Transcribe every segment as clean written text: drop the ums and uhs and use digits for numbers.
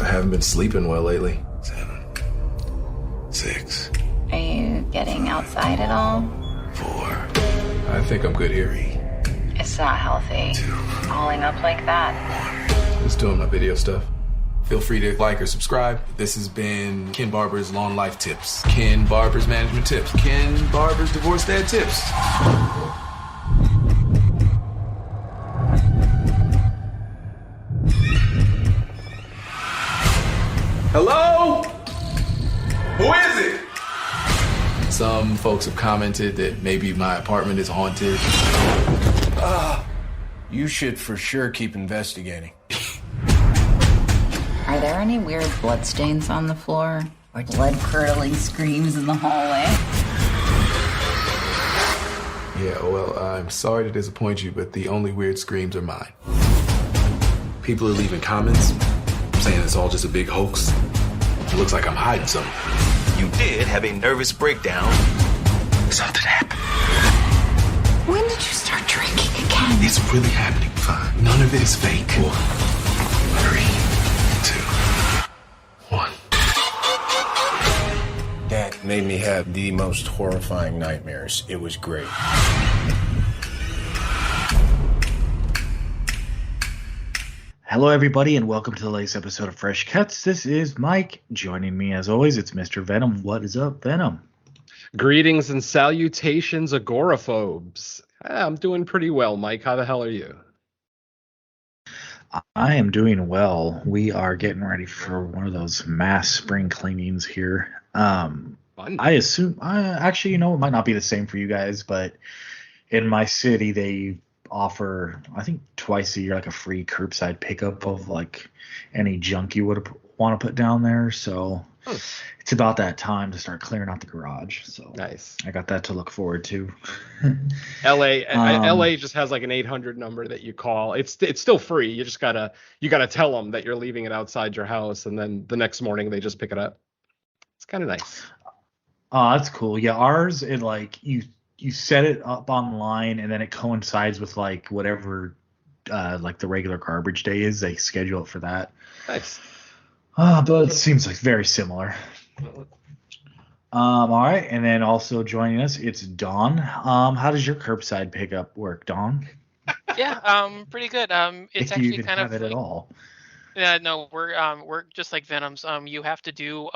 I haven't been sleeping well lately. 7, 6. Are you getting outside at all? 4. I think I'm good here. It's not healthy. 2. Hauling up like that. Just doing my video stuff. Feel free to like or subscribe. This has been Ken Barber's Long Life Tips. Ken Barber's Management Tips. Ken Barber's Divorce Dad Tips. Hello? Who is it? Some folks have commented that maybe my apartment is haunted. You should for sure keep investigating. Are there any weird bloodstains on the floor? Or blood-curdling screams in the hallway? Yeah, well, I'm sorry to disappoint you, but the only weird screams are mine. People are leaving comments saying it's all just a big hoax. It looks like I'm hiding something. You did have a nervous breakdown. Something happened. When did you start drinking again? It's really happening. Fine. None of it is fake. 4, 3, 2, 1. That made me have the most horrifying nightmares. It was great. Hello, everybody, and welcome to the latest episode of Fresh Cuts. This is Mike. Joining me, as always, it's Mr. Venom. What is up, Venom? Greetings and salutations, agoraphobes. I'm doing pretty well, Mike. How the hell are you? I am doing well. We are getting ready for one of those mass spring cleanings here. Fun. I assume, actually, it might not be the same for you guys, but in my city, they offer, I think twice a year, like a free curbside pickup of like any junk you would want to put down there. So it's about that time to start clearing out the garage. So Nice. I got that to look forward to. LA just has like an 800 number that you call. It's still free. You just gotta tell them that you're leaving it outside your house, and then the next morning they just pick it up. It's kind of nice. Oh, that's cool. Yeah, ours, it like you set it up online, and then it coincides with like whatever like the regular garbage day is. They schedule it for that. Nice. But it seems like very similar. All right, and then also joining us, it's Dawn. How does your curbside pickup work, Dawn? Yeah, pretty good. It's If you actually even kind have of it like, at all. yeah, no, we're just like Venom's. You have to do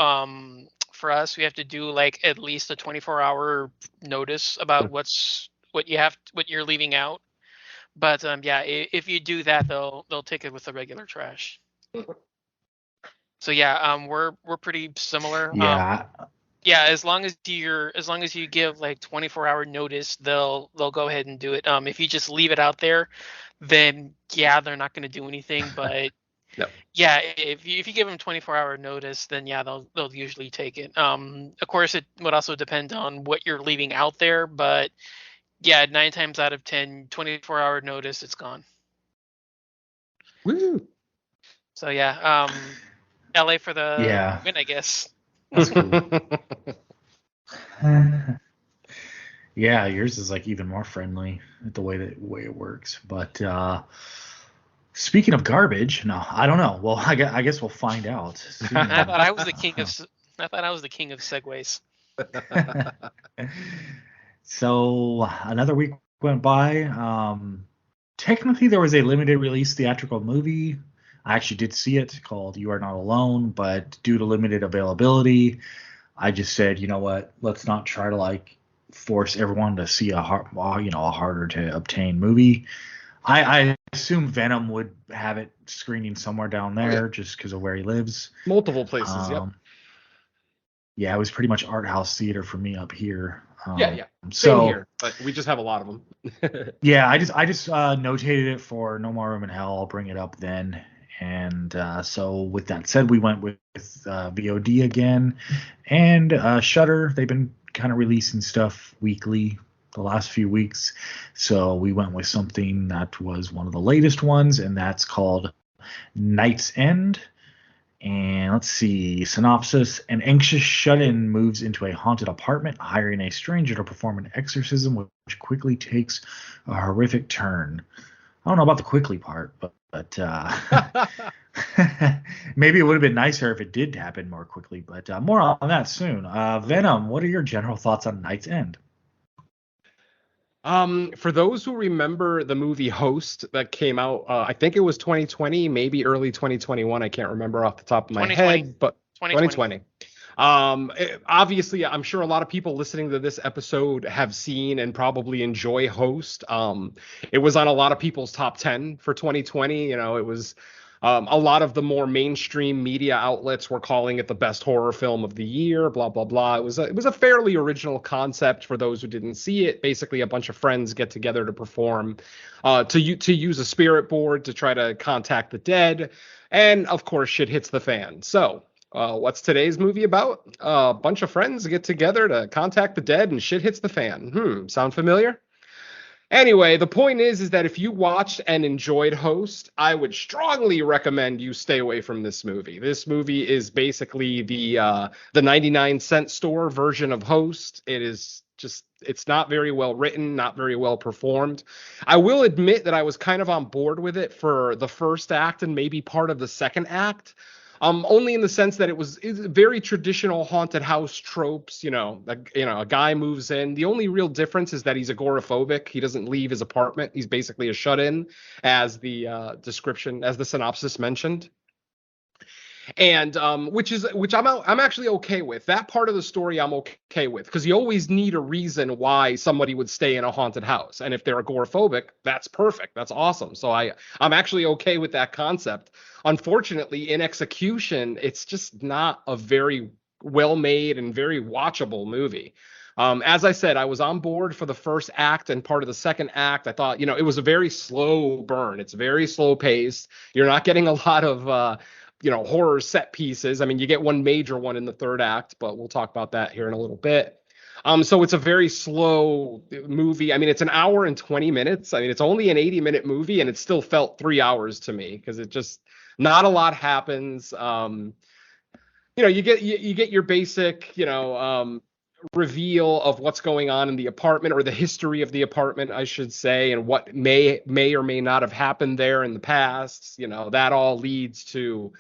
for us, we have to do like at least a 24-hour notice about what you're leaving out. But yeah, if you do that, they'll take it with the regular trash. So yeah, we're pretty similar. Yeah. Yeah, as long as you give like 24-hour notice, they'll go ahead and do it. If you just leave it out there, then yeah, they're not going to do anything. But Yep. yeah, if you give them 24-hour notice, then yeah, they'll usually take it. Of course, it would also depend on what you're leaving out there, but yeah, 9 times out of 10, 24-hour notice, it's gone. Woo. So yeah, LA for the win, I guess. That's cool. Yeah, yours is like even more friendly the way it works. But speaking of garbage, no, I don't know. Well, I guess we'll find out soon. I thought I was the king of segues. So another week went by. Technically, there was a limited release theatrical movie. I actually did see it, called You Are Not Alone, but due to limited availability, I just said, you know what, let's not try to like force everyone to see a harder to obtain movie. I assume Venom would have it screening somewhere down there just because of where he lives. Multiple places. Yep. Yeah, it was pretty much art house theater for me up here. Yeah. So Same here, but we just have a lot of them. yeah, I just notated it for No More Room in Hell. I'll bring it up then. And so with that said, we went with VOD again, and Shudder. They've been kind of releasing stuff weekly the last few weeks, so we went with something that was one of the latest ones, and that's called Night's End. And let's see, synopsis: an anxious shut-in moves into a haunted apartment, hiring a stranger to perform an exorcism, which quickly takes a horrific turn. I don't know about the quickly part, but Maybe it would have been nicer if it did happen more quickly, but more on that soon. Venom, what are your general thoughts on Night's End? For those who remember the movie Host that came out, I think it was 2020, maybe early 2021. I can't remember off the top of my 2020. head, but 2020. Obviously, I'm sure a lot of people listening to this episode have seen and probably enjoy Host. It was on a lot of people's top 10 for 2020. You know, it was a lot of the more mainstream media outlets were calling it the best horror film of the year, blah, blah, blah. It was a fairly original concept for those who didn't see it. Basically, a bunch of friends get together to perform, to use a spirit board to try to contact the dead. And of course, shit hits the fan. So what's today's movie about? A bunch of friends get together to contact the dead and shit hits the fan. Sound familiar? Anyway, the point is that if you watched and enjoyed Host, I would strongly recommend you stay away from this movie. This movie is basically the 99-cent store version of Host. It is just, it's not very well written, not very well performed. I will admit that I was kind of on board with it for the first act and maybe part of the second act. Only in the sense that it's very traditional haunted house tropes. You know, a guy moves in. The only real difference is that he's agoraphobic. He doesn't leave his apartment. He's basically a shut-in, as the as the synopsis mentioned. And which I'm actually okay with. That part of the story I'm okay with, because you always need a reason why somebody would stay in a haunted house. And if they're agoraphobic, that's perfect. That's awesome. So I'm actually okay with that concept. Unfortunately, in execution, it's just not a very well made and very watchable movie. As I said, I was on board for the first act and part of the second act. I thought, it was a very slow burn. It's very slow paced. You're not getting a lot of horror set pieces. I mean, you get one major one in the third act, but we'll talk about that here in a little bit. So it's a very slow movie. I mean, it's an hour and 20 minutes. I mean, it's only an 80-minute movie, and it still felt 3 hours to me because it just, not a lot happens. You get your basic, reveal of what's going on in the apartment, or the history of the apartment, I should say, and what may or may not have happened there in the past. That all leads to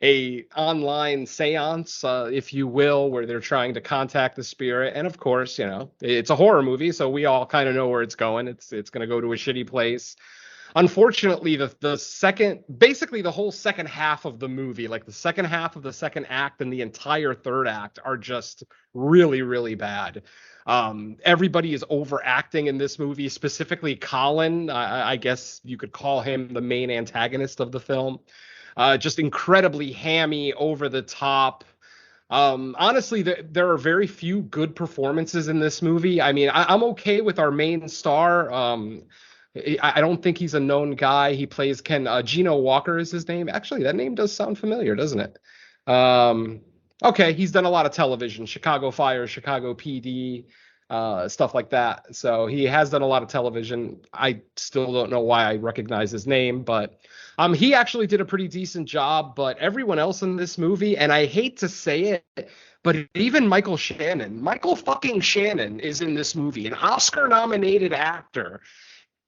a online seance, if you will, where they're trying to contact the spirit. And of course, it's a horror movie, so we all kind of know where it's going. It's going to go to a shitty place. Unfortunately, basically the whole second half of the movie, like the second half of the second act and the entire third act, are just really, really bad. Everybody is overacting in this movie, specifically Colin. I guess you could call him the main antagonist of the film. Just incredibly hammy, over the top. Honestly, there are very few good performances in this movie. I mean, I'm okay with our main star. I don't think he's a known guy. He plays Ken. Geno Walker is his name. Actually, that name does sound familiar, doesn't it? Okay, he's done a lot of television, Chicago Fire, Chicago PD, stuff like that. So he has done a lot of television. I still don't know why I recognize his name, but he actually did a pretty decent job. But everyone else in this movie, and I hate to say it, but even Michael fucking Shannon is in this movie, an Oscar-nominated actor.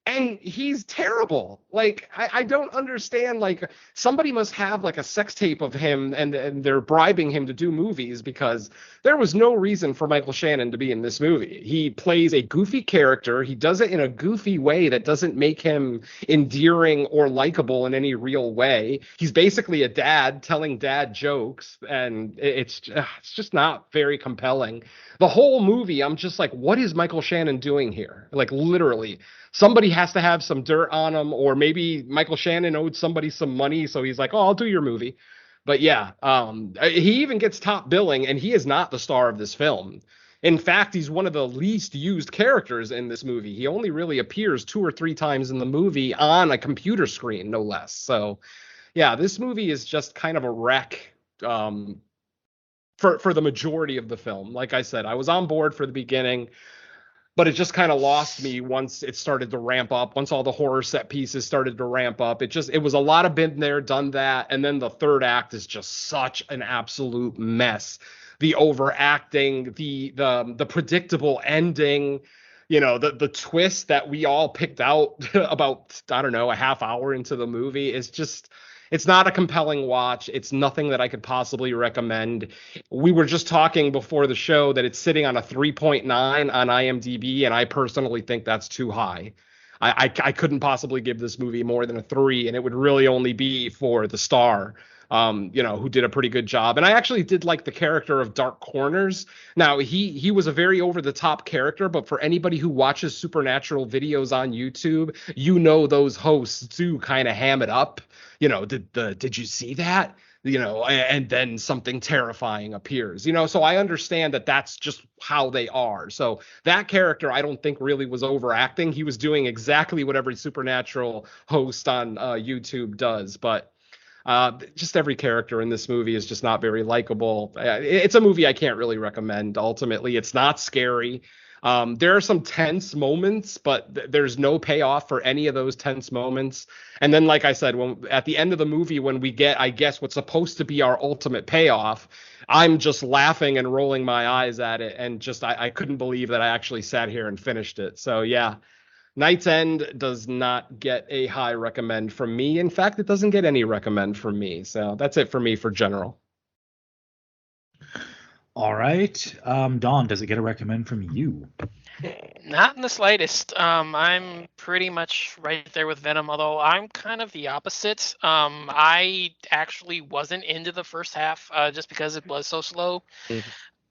And he's terrible. Like, I don't understand. Like, somebody must have like a sex tape of him, and they're bribing him to do movies, because there was no reason for Michael Shannon to be in this movie. He plays a goofy character. He does it in a goofy way that doesn't make him endearing or likable in any real way. He's basically a dad telling dad jokes, and it's just not very compelling. The whole movie, I'm just like, what is Michael Shannon doing here? Like, literally. Somebody has to have some dirt on him, or maybe Michael Shannon owed somebody some money, so he's like, oh, I'll do your movie. But yeah, he even gets top billing, and he is not the star of this film. In fact, he's one of the least used characters in this movie. He only really appears 2 or 3 times in the movie on a computer screen, no less. So yeah, this movie is just kind of a wreck for the majority of the film. Like I said, I was on board for the beginning, but it just kind of lost me once it started to ramp up. Once all the horror set pieces started to ramp up, it was a lot of been there, done that. And then the third act is just such an absolute mess. The overacting, the predictable ending, the twist that we all picked out about, I don't know, a half hour into the movie is just, it's not a compelling watch. It's nothing that I could possibly recommend. We were just talking before the show that it's sitting on a 3.9 on IMDb, and I personally think that's too high. I couldn't possibly give this movie more than a 3, and it would really only be for the star, who did a pretty good job. And I actually did like the character of Dark Corners. Now, he was a very over-the-top character, but for anybody who watches supernatural videos on YouTube, those hosts do kind of ham it up. Did you see that? And then something terrifying appears, so I understand that that's just how they are. So that character, I don't think really was overacting. He was doing exactly what every supernatural host on YouTube does. But just every character in this movie is just not very likable. It's a movie I can't really recommend. Ultimately, it's not scary. There are some tense moments, but there's no payoff for any of those tense moments. And then, like I said, at the end of the movie, when we get, I guess, what's supposed to be our ultimate payoff, I'm just laughing and rolling my eyes at it. And just, I couldn't believe that I actually sat here and finished it. So, yeah, Night's End does not get a high recommend from me. In fact, it doesn't get any recommend from me. So that's it for me for general. All right. Dawn, does it get a recommend from you? Not in the slightest. I'm pretty much right there with Venom, although I'm kind of the opposite. I actually wasn't into the first half just because it was so slow.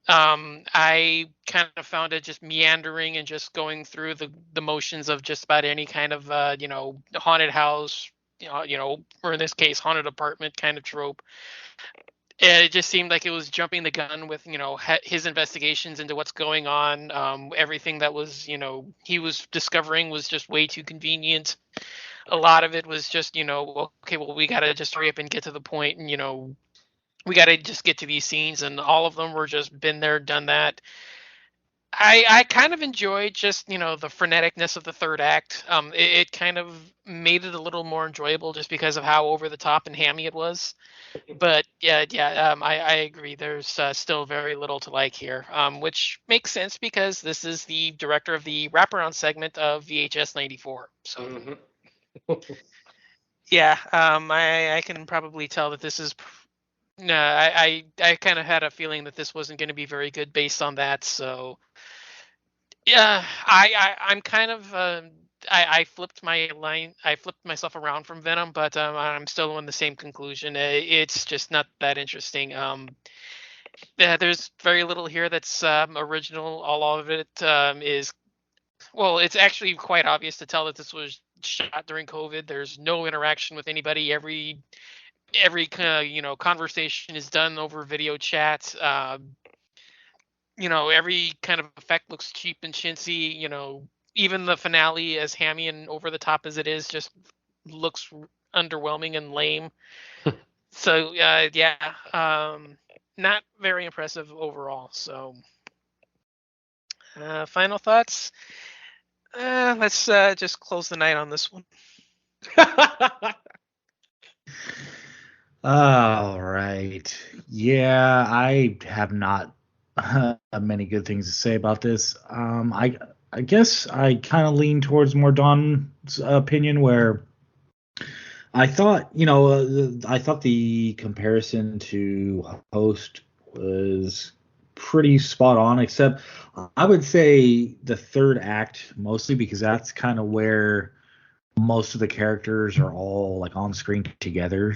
I kind of found it just meandering and just going through the motions of just about any kind of haunted house, or in this case haunted apartment kind of trope. It just seemed like it was jumping the gun with, his investigations into what's going on. Everything that was, he was discovering was just way too convenient. A lot of it was just, okay, well, we got to just hurry up and get to the point, and, we got to just get to these scenes, and all of them were just been there, done that. I kind of enjoyed just, the freneticness of the third act. It kind of made it a little more enjoyable just because of how over the top and hammy it was. But I agree. There's still very little to like here, which makes sense because this is the director of the wraparound segment of VHS 94. So, I can probably tell that this is. No, I kind of had a feeling that this wasn't going to be very good based on that. So, yeah, I'm kind of. I flipped myself around from Venom, but I'm still on the same conclusion. It's just not that interesting. There's very little here that's original. All of it is, well, it's actually quite obvious to tell that this was shot during COVID. There's no interaction with anybody. Every conversation is done over video chat. Every kind of effect looks cheap and chintzy. Even the finale, as hammy and over the top as it is, just looks underwhelming and lame. So not very impressive overall. So final thoughts. Let's just close the night on this one. All right. Yeah, I have not many good things to say about this. I guess I kind of lean towards more Don's opinion, where I thought, I thought the comparison to Host was pretty spot on, except I would say the third act mostly, because that's kind of where most of the characters are all like on screen together.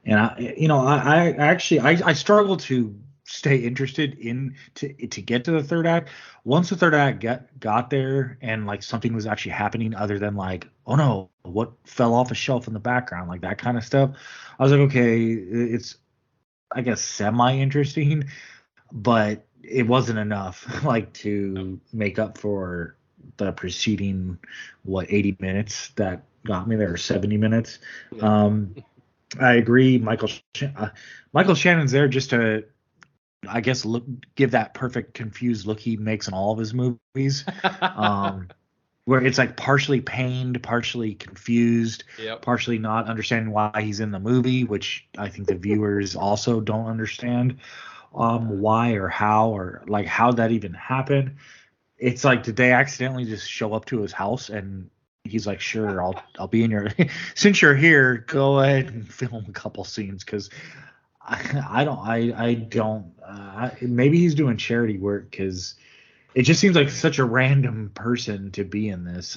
And I actually struggle to stay interested in to get to the third act. Once the third act got there and like something was actually happening other than like, oh no, what fell off a shelf in the background, like that kind of stuff, I was like, okay, it's, I guess, semi interesting, but it wasn't enough like to make up for the preceding 80 minutes that got me there, or 70 minutes. I agree. Michael Shannon's there just to, I guess, give that perfect confused look he makes in all of his movies, where it's like partially pained, partially confused, partially not understanding why he's in the movie, which I think the viewers also don't understand why or how, or like how that even happened. It's like, did they accidentally just show up to his house and he's like, sure, I'll be in your since you're here, go ahead and film a couple scenes because maybe he's doing charity work because it just seems like such a random person to be in this.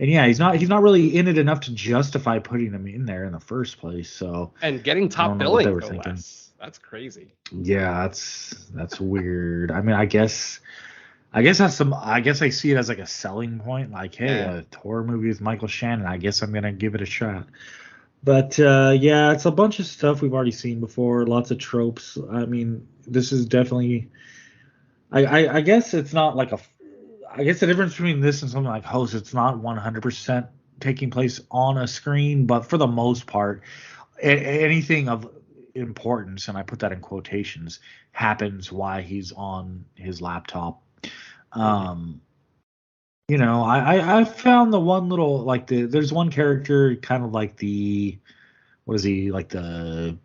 And yeah, he's not really in it enough to justify putting him in there in the first place. So and getting I top don't know what billing, they were no thinking. less. That's crazy. Yeah, that's weird. I mean, I guess I see it as like a selling point. Like, hey, Yeah. a horror movie with Michael Shannon. I guess I'm gonna give it a shot. But yeah, it's a bunch of stuff we've already seen before. Lots of tropes. I mean, this is definitely. I guess it's not like a. I guess the difference between this and something like Host, it's not 100% taking place on a screen, but for the most part, anything of importance, and I put that in quotations, happens while he's on his laptop. I found the one little like there's one character kind of like what is he, like the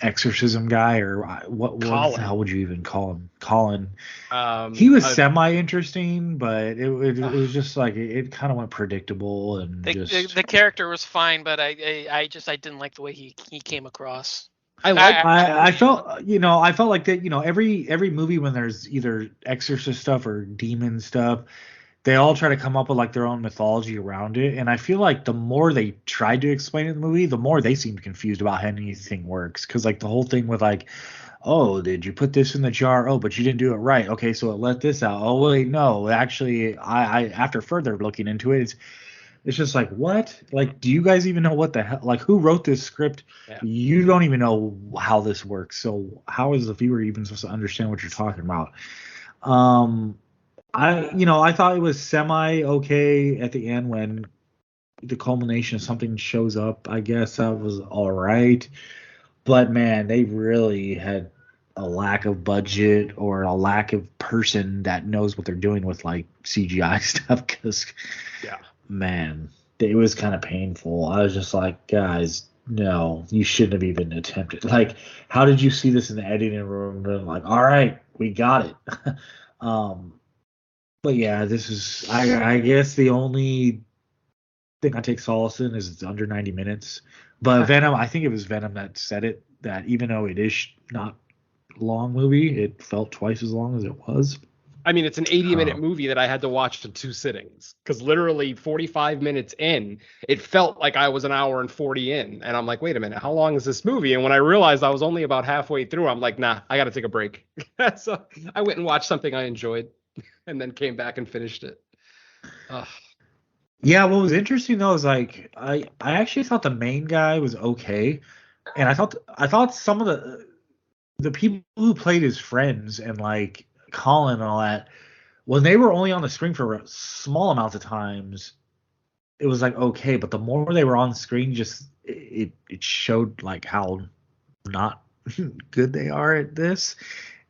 exorcism guy, or what the Colin. hell would you even call him? Colin. Um, He was uh, semi interesting, but it was just like it kind of went predictable and The character was fine, but I didn't like the way he came across. I like. I felt like that, every movie when there's either exorcist stuff or demon stuff, they all try to come up with like their own mythology around it, and I feel like the more they tried to explain it in the movie, the more they seemed confused about how anything works, because like the whole thing with like, oh, did you put this in the jar? Oh, but you didn't do it right. Okay, so it let this out. Oh wait, no, actually, I after further looking into it, it's just like, what? Like, do you guys even know what the hell? Like, who wrote this script? Yeah. You don't even know how this works. So how is the viewer even supposed to understand what you're talking about? I thought it was semi okay at the end when the culmination of something shows up. I guess that was all right. But man, they really had a lack of budget or a lack of person that knows what they're doing with like CGI stuff. Because Yeah. man, it was kind of painful. I was just like, guys, no, you shouldn't have even attempted. Like, how did you see this in the editing room? And like, all right, we got it. But yeah, this is, I guess the only thing I take solace in is it's under 90 minutes. But Venom, I think it was Venom that said it, that even though it is not a long movie, it felt twice as long as it was. I mean, it's an 80-minute movie that I had to watch in 2 sittings, because literally 45 minutes in, it felt like I was an hour and 40 in. And I'm like, wait a minute, how long is this movie? And when I realized I was only about halfway through, I'm like, nah, I got to take a break. So I went and watched something I enjoyed and then came back and finished it. Ugh. Yeah, what was interesting though is like I actually thought the main guy was okay, and I thought some of the people who played his friends and like Colin and all that, when they were only on the screen for small amounts of times, it was like okay, but the more they were on screen, just it showed like how not good they are at this.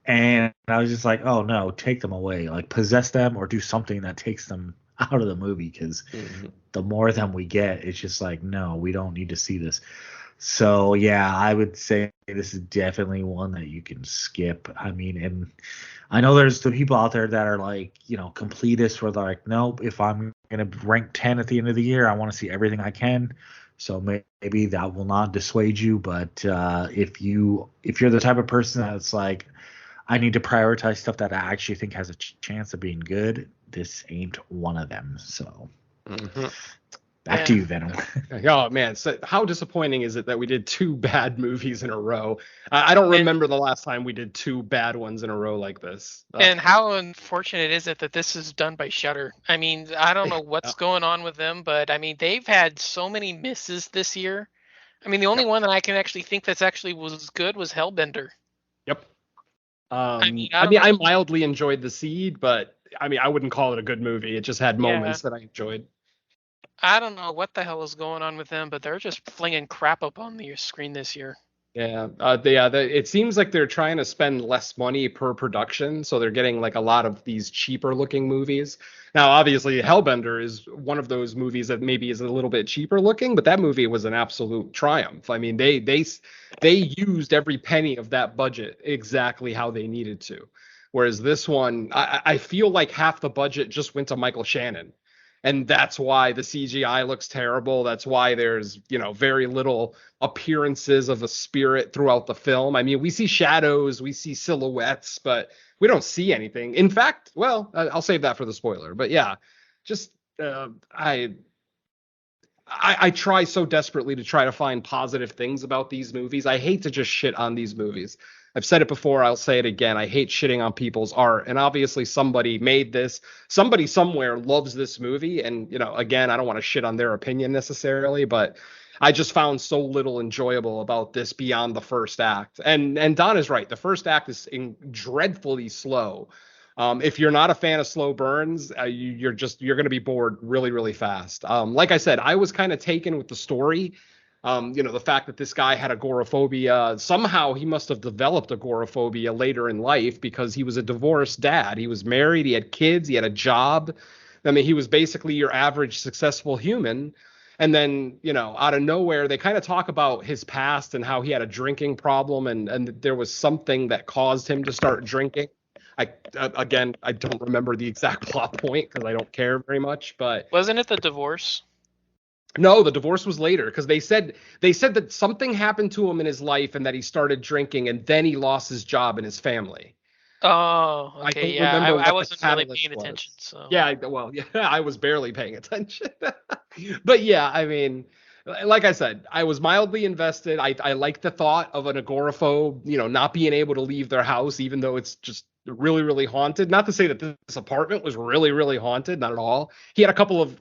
And I was just like, oh no, take them away, like possess them or do something that takes them out of the movie, because the more of them we get, it's just like, no, we don't need to see this. So yeah, I would say this is definitely one that you can skip. I mean, and I know there's the people out there that are like, completists, where they're like, nope, if I'm gonna rank 10 at the end of the year, I want to see everything I can. So maybe that will not dissuade you, but if you're the type of person that's like, I need to prioritize stuff that I actually think has a chance of being good, this ain't one of them. So back to you, Venom. Oh man, so how disappointing is it that we did 2 bad movies in a row? I don't remember the last time we did 2 bad ones in a row like this. And how unfortunate is it that this is done by Shudder? I mean, I don't know what's going on with them, but I mean, they've had so many misses this year. I mean, the only one that I can actually think that's actually was good was Hellbender. Yep. I I mildly enjoyed The Seed, but I mean, I wouldn't call it a good movie. It just had moments that I enjoyed. I don't know what the hell is going on with them, but they're just flinging crap up on the screen this year. Yeah, it seems like they're trying to spend less money per production, so they're getting like a lot of these cheaper looking movies. Now, obviously, Hellbender is one of those movies that maybe is a little bit cheaper looking, but that movie was an absolute triumph. I mean, they used every penny of that budget exactly how they needed to. Whereas this one, I feel like half the budget just went to Michael Shannon. And that's why the CGI looks terrible. That's why there's, very little appearances of a spirit throughout the film. I mean, we see shadows, we see silhouettes, but we don't see anything. In fact, well, I'll save that for the spoiler. But yeah, just I try so desperately to try to find positive things about these movies. I hate to just shit on these movies. I've said it before, I'll say it again. I hate shitting on people's art. And obviously somebody made this. Somebody somewhere loves this movie. And, again, I don't want to shit on their opinion necessarily, but I just found so little enjoyable about this beyond the first act. And Don is right. The first act is dreadfully slow. If you're not a fan of slow burns, you're going to be bored really, really fast. Like I said, I was kind of taken with the story. The fact that this guy had agoraphobia, somehow he must have developed agoraphobia later in life because he was a divorced dad. He was married, he had kids, he had a job. I mean, he was basically your average successful human. And then, out of nowhere, they kind of talk about his past and how he had a drinking problem and there was something that caused him to start drinking. I don't remember the exact plot point because I don't care very much, but wasn't it the divorce? No, the divorce was later because they said that something happened to him in his life and that he started drinking and then he lost his job and his family. Oh, okay, yeah, I wasn't really paying attention. So yeah, I was barely paying attention. But yeah, I mean, like I said, I was mildly invested. I like the thought of an agoraphobe, not being able to leave their house, even though it's just really, really haunted. Not to say that this apartment was really, really haunted, not at all. He had a couple of,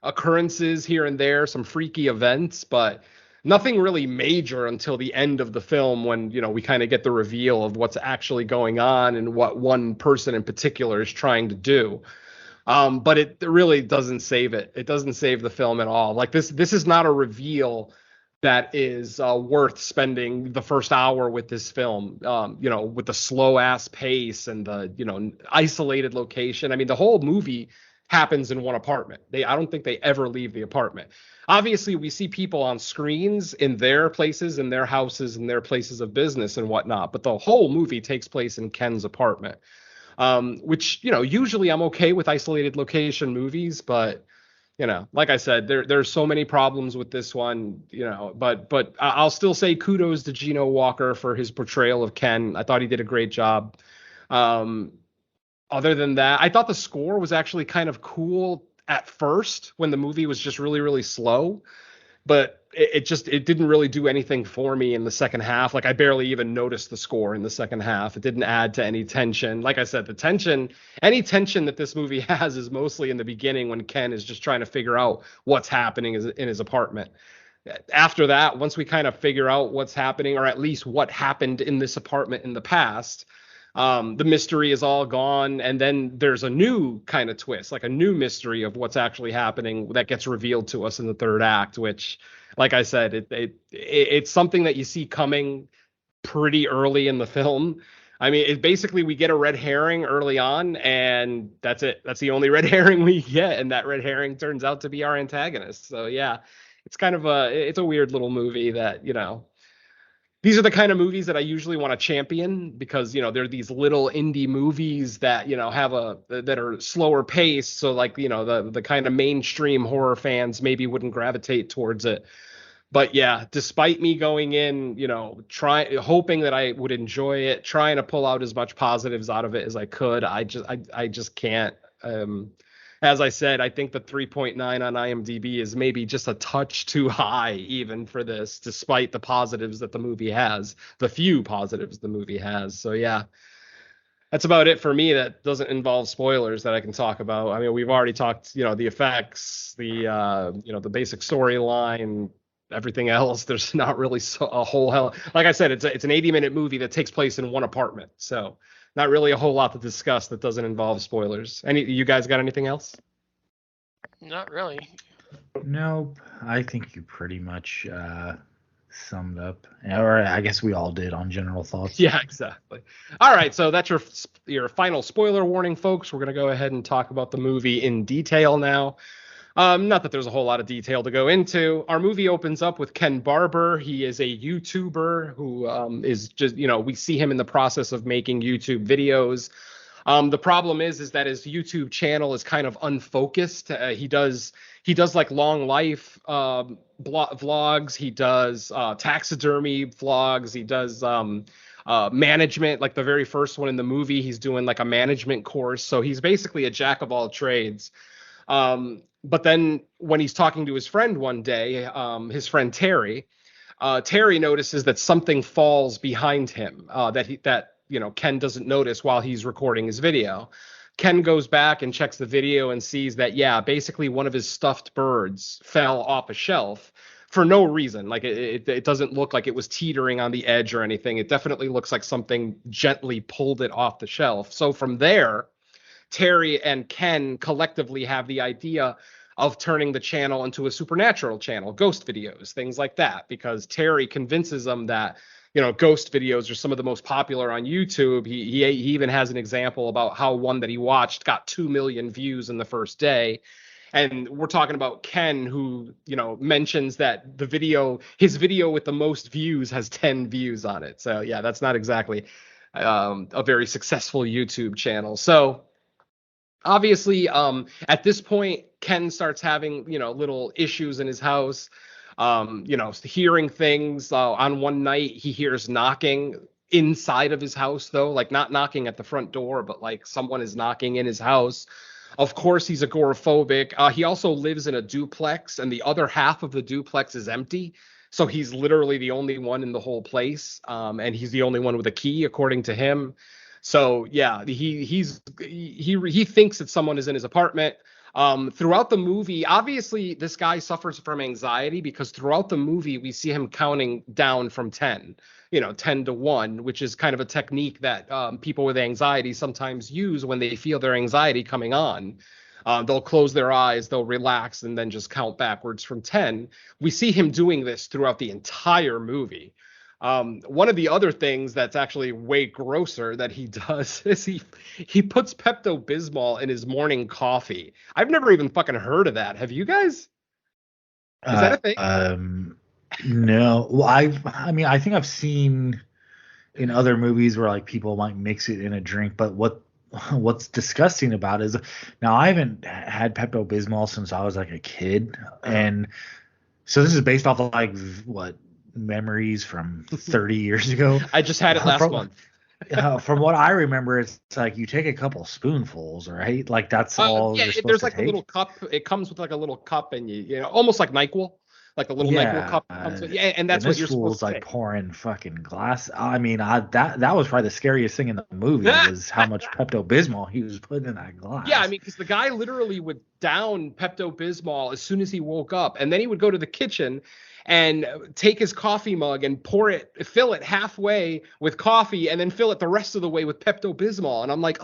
occurrences here and there, some freaky events, but nothing really major until the end of the film when, we kind of get the reveal of what's actually going on and what one person in particular is trying to do. But it really doesn't save it. It doesn't save the film at all. Like this is not a reveal that is worth spending the first hour with this film, with the slow ass pace and the, isolated location. I mean, the whole movie happens in one apartment. I don't think they ever leave the apartment. Obviously, we see people on screens in their places, in their houses, in their places of business and whatnot. But the whole movie takes place in Ken's apartment, which, usually I'm okay with isolated location movies. But, like I said, there's so many problems with this one, but I'll still say kudos to Geno Walker for his portrayal of Ken. I thought he did a great job. Other than that, I thought the score was actually kind of cool at first when the movie was just really, really slow, but it didn't really do anything for me in the second half. Like I barely even noticed the score in the second half. It didn't add to any tension. Like I said, any tension that this movie has is mostly in the beginning when Ken is just trying to figure out what's happening in his apartment. After that, once we kind of figure out what's happening, or at least what happened in this apartment in the past, the mystery is all gone, and then there's a new kind of twist, like a new mystery of what's actually happening that gets revealed to us in the third act, which, like I said, it's something that you see coming pretty early in the film. I mean, basically we get a red herring early on, and that's it. That's the only red herring we get, and that red herring turns out to be our antagonist. So yeah, it's kind of it's a weird little movie that, these are the kind of movies that I usually want to champion because, they're these little indie movies that, that are slower paced. So like, the kind of mainstream horror fans maybe wouldn't gravitate towards it. But yeah, despite me going in, hoping that I would enjoy it, trying to pull out as much positives out of it as I could, I just can't. As I said, I think the 3.9 on IMDb is maybe just a touch too high even for this, despite the positives that the movie has, the few positives the movie has. So yeah, that's about it for me. That doesn't involve spoilers that I can talk about. I mean, we've already talked, the effects, the basic storyline, everything else. There's not really a whole hell. Like I said, it's an 80-minute movie that takes place in one apartment. So not really a whole lot to discuss that doesn't involve spoilers. You guys got anything else? Not really. Nope. I think you pretty much summed up, or I guess we all did on general thoughts. Yeah, exactly. All right, so that's your final spoiler warning, folks. We're going to go ahead and talk about the movie in detail now. Not that there's a whole lot of detail to go into. Our movie opens up with Ken Barber. He is a YouTuber who is just, we see him in the process of making YouTube videos. The problem is that his YouTube channel is kind of unfocused. He does like long life vlogs. He does taxidermy vlogs. He does management, like the very first one in the movie. He's doing like a management course. So he's basically a jack of all trades. But then when he's talking to his friend one day, his friend Terry, Terry notices that something falls behind him that Ken doesn't notice while he's recording his video. Ken goes back and checks the video and sees that, basically one of his stuffed birds fell off a shelf for no reason. Like it doesn't look like it was teetering on the edge or anything. It definitely looks like something gently pulled it off the shelf. So from there, Terry and Ken collectively have the idea of turning the channel into a supernatural channel, ghost videos, things like that, because Terry convinces them that ghost videos are some of the most popular on YouTube. He even has an example about how one that he watched got 2 million views in the first day. And we're talking about Ken, who, mentions that his video with the most views has 10 views on it. So yeah, that's not exactly a very successful YouTube channel. So obviously, at this point, Ken starts having, little issues in his house. Hearing things. On one night, he hears knocking inside of his house, though, like not knocking at the front door, but like someone is knocking in his house. Of course, he's agoraphobic. He also lives in a duplex, and the other half of the duplex is empty. So he's literally the only one in the whole place, and he's the only one with a key, according to him. So yeah, he thinks that someone is in his apartment. Throughout the movie, obviously this guy suffers from anxiety, because throughout the movie we see him counting down from 10, 10 to 1, which is kind of a technique that people with anxiety sometimes use when they feel their anxiety coming on. They'll close their eyes, they'll relax, and then just count backwards from 10. We see him doing this throughout the entire movie. One of the other things that's actually way grosser that he does is he puts Pepto-Bismol in his morning coffee. I've never even fucking heard of that. Have you guys? Is that a thing? No. Well, I mean, I think I've seen in other movies where like people might mix it in a drink, but what's disgusting about it is, now I haven't had Pepto-Bismol since I was like a kid, and so this is based off of like what memories from 30 years ago. I just had it last month. From what I remember, it's like you take a couple spoonfuls, right? Like that's all. Yeah, you're supposed there's to like take. a little cup. It comes with like a little cup, and you almost like NyQuil, like a little NyQuil cup. And that's what you're supposed to like take. pouring fucking glass. I mean, that was probably the scariest thing in the movie was how much Pepto-Bismol he was putting in that glass. Yeah, I mean, because the guy literally would down Pepto-Bismol as soon as he woke up, and then he would go to the kitchen and take his coffee mug and fill it halfway with coffee, and then fill it the rest of the way with Pepto-Bismol. And I'm like,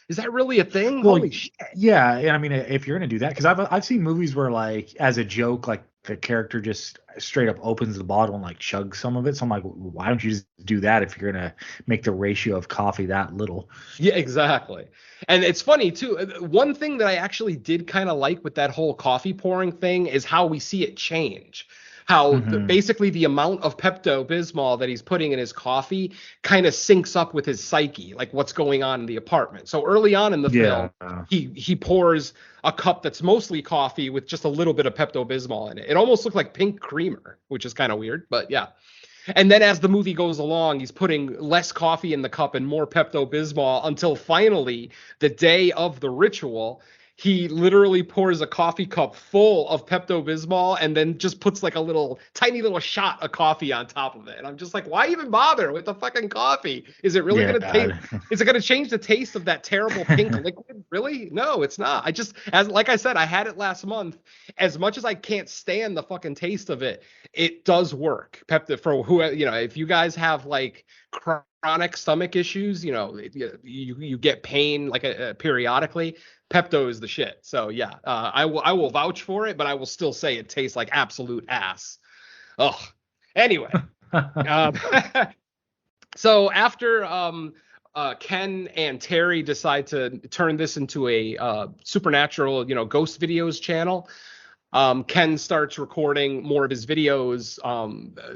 is that really a thing? Well, Holy shit. Yeah, and I mean, if you're gonna do that, because I've seen movies where like as a joke, like the character just straight up opens the bottle and like chugs some of it. So I'm like, why don't you just do that if you're gonna make the ratio of coffee that little? Yeah, exactly. And it's funny too. One thing that I actually did kind of like with that whole coffee pouring thing is how we see it change. How basically the amount of Pepto-Bismol that he's putting in his coffee kind of syncs up with his psyche, like what's going on in the apartment. So early on in the film, he pours a cup that's mostly coffee with just a little bit of Pepto-Bismol in it. It almost looked like pink creamer, which is kind of weird, but yeah. And then as the movie goes along, he's putting less coffee in the cup and more Pepto-Bismol until finally the day of the ritual, he literally pours a coffee cup full of Pepto-Bismol and then just puts like a tiny little shot of coffee on top of it. And I'm just like, why even bother with the fucking coffee? Is it really is it going to change the taste of that terrible pink liquid? Really? No, it's not. Like I said, I had it last month. As much as I can't stand the fucking taste of it, it does work. If you guys have like chronic stomach issues, you get pain like periodically, Pepto is the shit. So yeah, I will vouch for it, but I will still say it tastes like absolute ass. Ugh. Anyway, so after Ken and Terry decide to turn this into a supernatural, ghost videos channel, Ken starts recording more of his videos,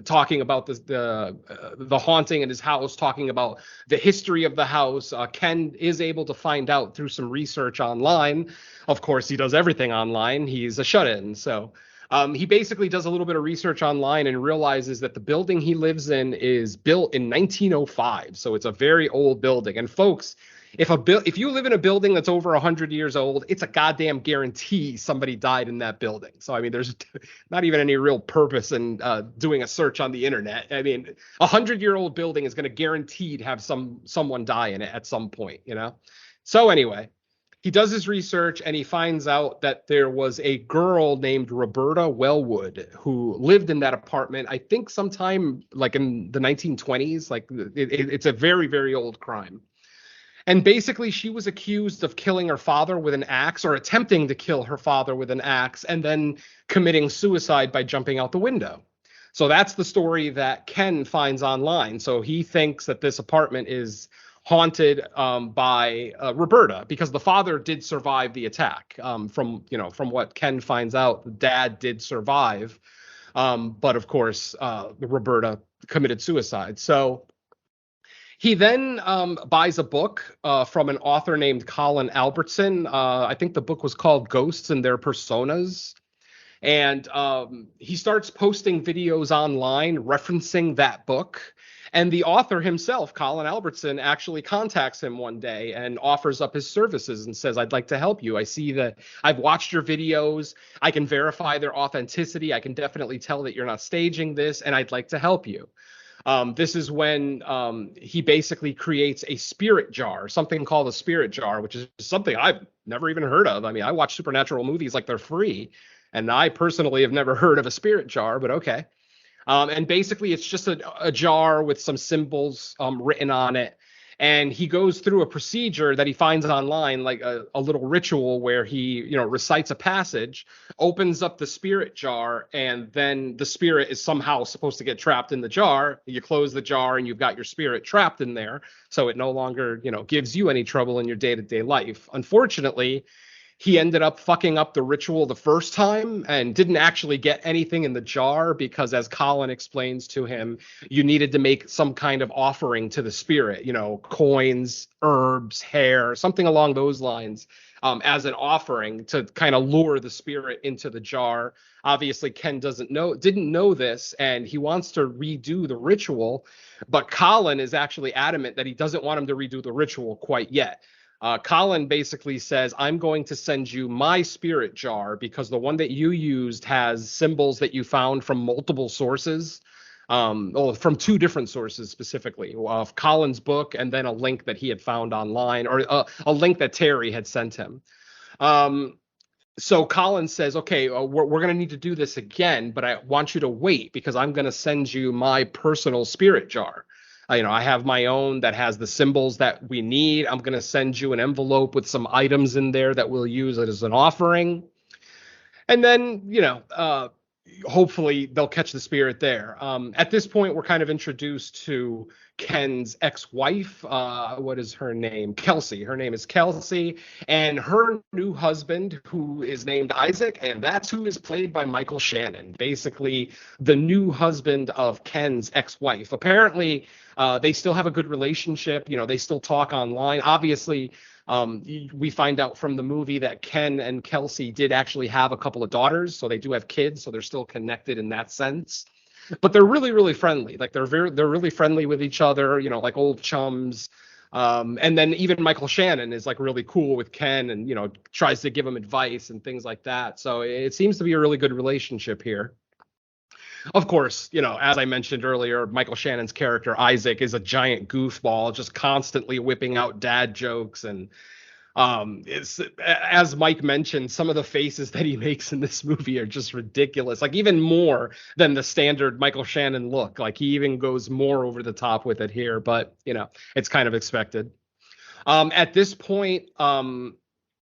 talking about the haunting in his house, talking about the history of the house. Ken is able to find out through some research online. Of course, he does everything online. He's a shut-in, so he basically does a little bit of research online and realizes that the building he lives in is built in 1905, so it's a very old building. And folks, if you live in a building that's over 100 years old, it's a goddamn guarantee somebody died in that building. So I mean, there's not even any real purpose in doing a search on the internet. I mean, 100-year-old building is going to guaranteed have someone die in it at some point, you know. So anyway, he does his research and he finds out that there was a girl named Roberta Wellwood who lived in that apartment. I think sometime like in the 1920s. Like it's a very, very old crime. And basically, she was accused of killing her father with an axe, or attempting to kill her father with an axe, and then committing suicide by jumping out the window. So that's the story that Ken finds online. So he thinks that this apartment is haunted by Roberta, because the father did survive the attack. From what Ken finds out, the dad did survive, but of course, Roberta committed suicide. So he then buys a book from an author named Colin Albertson. I think the book was called Ghosts and Their Personas. And he starts posting videos online referencing that book. And the author himself, Colin Albertson, actually contacts him one day and offers up his services and says, I'd like to help you. I see that I've watched your videos. I can verify their authenticity. I can definitely tell that you're not staging this, and I'd like to help you. This is when he basically creates a spirit jar, something called a spirit jar, which is something I've never even heard of. I mean, I watch supernatural movies like they're free, and I personally have never heard of a spirit jar, but okay. And basically, it's just a jar with some symbols written on it. And he goes through a procedure that he finds online, like a little ritual where he, recites a passage, opens up the spirit jar, and then the spirit is somehow supposed to get trapped in the jar. You close the jar and you've got your spirit trapped in there. So it no longer, gives you any trouble in your day-to-day life. Unfortunately, he ended up fucking up the ritual the first time and didn't actually get anything in the jar because, as Colin explains to him, you needed to make some kind of offering to the spirit, coins, herbs, hair, something along those lines, as an offering to kind of lure the spirit into the jar. Obviously, Ken didn't know this, and he wants to redo the ritual, but Colin is actually adamant that he doesn't want him to redo the ritual quite yet. Colin basically says, I'm going to send you my spirit jar because the one that you used has symbols that you found from multiple sources, from two different sources specifically, of Colin's book and then a link that he had found online, or a link that Terry had sent him. So Colin says, okay, we're going to need to do this again, but I want you to wait because I'm going to send you my personal spirit jar. I have my own that has the symbols that we need. I'm going to send you an envelope with some items in there that we'll use as an offering. And then, hopefully they'll catch the spirit there. At this point, we're kind of introduced to Ken's ex-wife. What is her name? Kelsey. Her name is Kelsey. And her new husband, who is named Isaac, and that's who is played by Michael Shannon. Basically, the new husband of Ken's ex-wife. Apparently, they still have a good relationship. They still talk online. Obviously, we find out from the movie that Ken and Kelsey did actually have a couple of daughters, so they do have kids, so they're still connected in that sense. But they're really, really friendly. Like they're really friendly with each other, like old chums. And then even Michael Shannon is like really cool with Ken and, tries to give him advice and things like that. So it seems to be a really good relationship here. Of course, as I mentioned earlier, Michael Shannon's character, Isaac, is a giant goofball, just constantly whipping out dad jokes. And it's, as Mike mentioned, some of the faces that he makes in this movie are just ridiculous, like even more than the standard Michael Shannon look. Like he even goes more over the top with it here, but, it's kind of expected. At this point,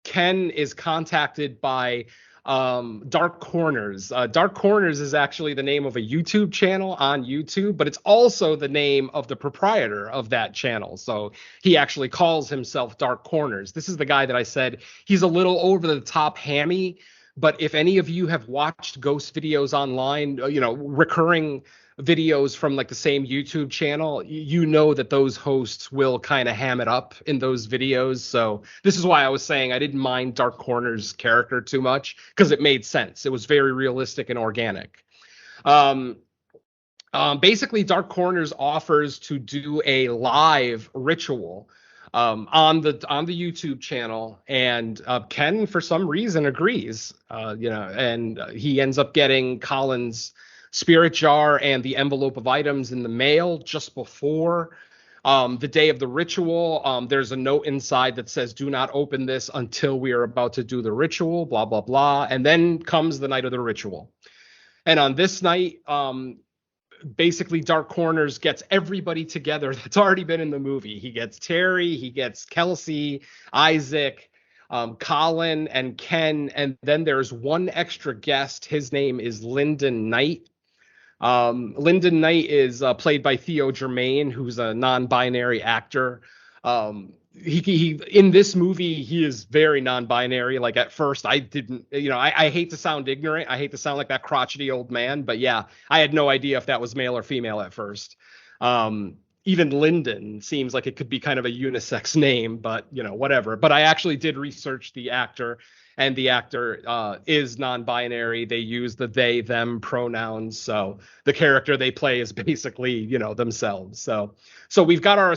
Ken is contacted by Dark Corners. Dark Corners is actually the name of a YouTube channel on YouTube, but it's also the name of the proprietor of that channel. So he actually calls himself Dark Corners. This is the guy that I said he's a little over the top hammy, But if any of you have watched ghost videos online, recurring videos from like the same YouTube channel, you know that those hosts will kind of ham it up in those videos. So this is why I was saying I didn't mind Dark Corner's character too much, because it made sense. It was very realistic and organic. Basically, Dark Corners offers to do a live ritual on the YouTube channel, and Ken, for some reason, agrees. And he ends up getting Colin's spirit jar and the envelope of items in the mail just before the day of the ritual. There's a note inside that says, "Do not open this until we are about to do the ritual." Blah blah blah. And then comes the night of the ritual, and on this night, basically Dark Corners gets everybody together that's already been in the movie. He gets Terry, he gets Kelsey, Isaac, Colin, and Ken, and then there's one extra guest. His name is Lyndon Knight. Lyndon Knight is played by Theo Germain, who's a non-binary actor. He in this movie, he is very non-binary. Like, at first I didn't, I hate to sound ignorant. I hate to sound like that crotchety old man, but yeah, I had no idea if that was male or female at first. Even Lyndon seems like it could be kind of a unisex name, but whatever. But I actually did research the actor, and the actor is non-binary. They use the they, them pronouns. So the character they play is basically, themselves. So we've got our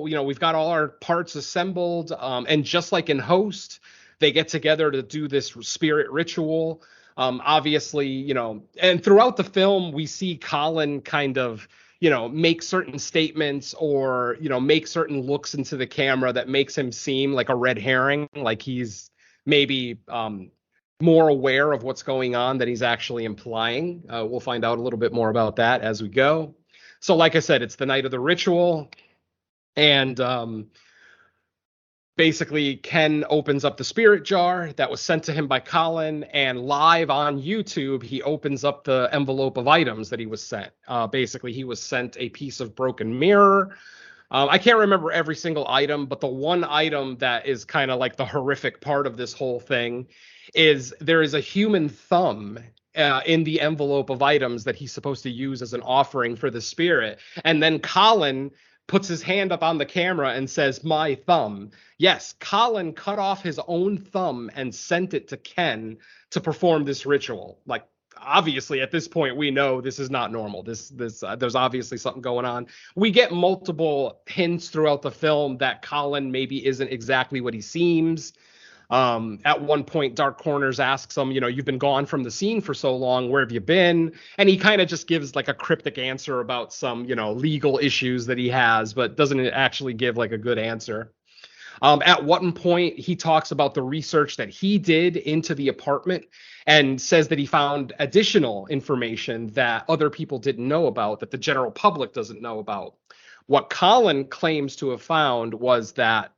we've got all our parts assembled. And just like in Host, they get together to do this spirit ritual. Obviously, and throughout the film, we see Colin kind of, make certain statements or, make certain looks into the camera that makes him seem like a red herring, like he's maybe more aware of what's going on than he's actually implying. We'll find out a little bit more about that as we go. So like I said, it's the night of the ritual, and basically Ken opens up the spirit jar that was sent to him by Colin, and live on YouTube, he opens up the envelope of items that he was sent. Basically, he was sent a piece of broken mirror. I can't remember every single item, but the one item that is kind of like the horrific part of this whole thing is there is a human thumb in the envelope of items that he's supposed to use as an offering for the spirit. And then Colin puts his hand up on the camera and says, "My thumb." Yes, Colin cut off his own thumb and sent it to Ken to perform this ritual. Like, obviously at this point we know this is not normal. This there's obviously something going on. We get multiple hints throughout the film that Colin maybe isn't exactly what he seems. At one point, Dark Corners asks him, "You've been gone from the scene for so long. Where have you been?" And he kind of just gives like a cryptic answer about some, legal issues that he has, but doesn't actually give like a good answer. At one point, he talks about the research that he did into the apartment and says that he found additional information that other people didn't know about, that the general public doesn't know about. What Colin claims to have found was that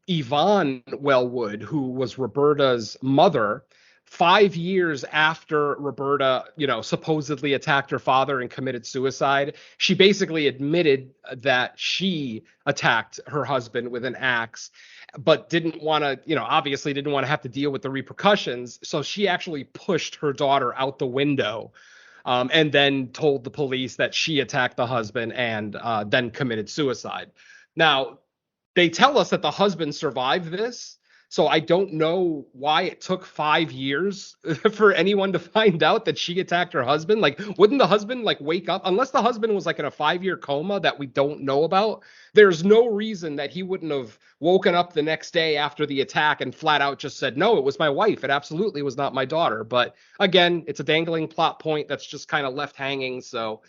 Yvonne Wellwood, who was Roberta's mother, 5 years after Roberta, supposedly attacked her father and committed suicide, she basically admitted that she attacked her husband with an axe, but didn't want to, obviously didn't want to have to deal with the repercussions. So she actually pushed her daughter out the window, and then told the police that she attacked the husband and then committed suicide. Now, they tell us that the husband survived this, so I don't know why it took 5 years for anyone to find out that she attacked her husband. Like, wouldn't the husband wake up? Unless the husband was in a 5-year coma that we don't know about, there's no reason that he wouldn't have woken up the next day after the attack and flat out just said, "No, it was my wife. It absolutely was not my daughter." But again, it's a dangling plot point that's just kind of left hanging. So